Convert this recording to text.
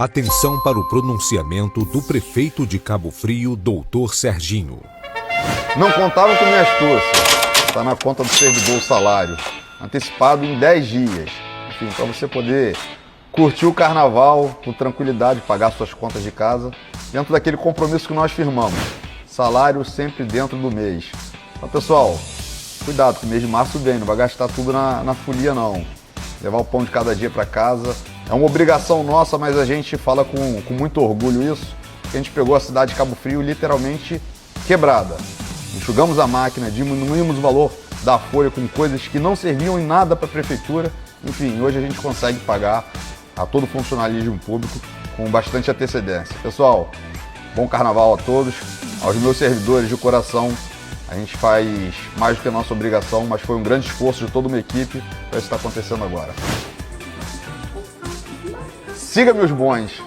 Atenção para o pronunciamento do prefeito de Cabo Frio, Dr. Serginho. Não contava com minha astúcia. Está na conta do servidor o salário, antecipado em 10 dias. Enfim, para você poder curtir o carnaval com tranquilidade, pagar suas contas de casa, dentro daquele compromisso que nós firmamos. Salário sempre dentro do mês. Então, pessoal, cuidado, que o mês de março vem, não vai gastar tudo na folia não. Levar o pão de cada dia para casa. É uma obrigação nossa, mas a gente fala com muito orgulho isso, que a gente pegou a cidade de Cabo Frio literalmente quebrada. Enxugamos a máquina, diminuímos o valor da folha com coisas que não serviam em nada para a prefeitura. Enfim, hoje a gente consegue pagar a todo o funcionalismo público com bastante antecedência. Pessoal, bom carnaval a todos. Aos meus servidores de coração, a gente faz mais do que a nossa obrigação, mas foi um grande esforço de toda uma equipe para isso estar acontecendo agora. Siga meus bons!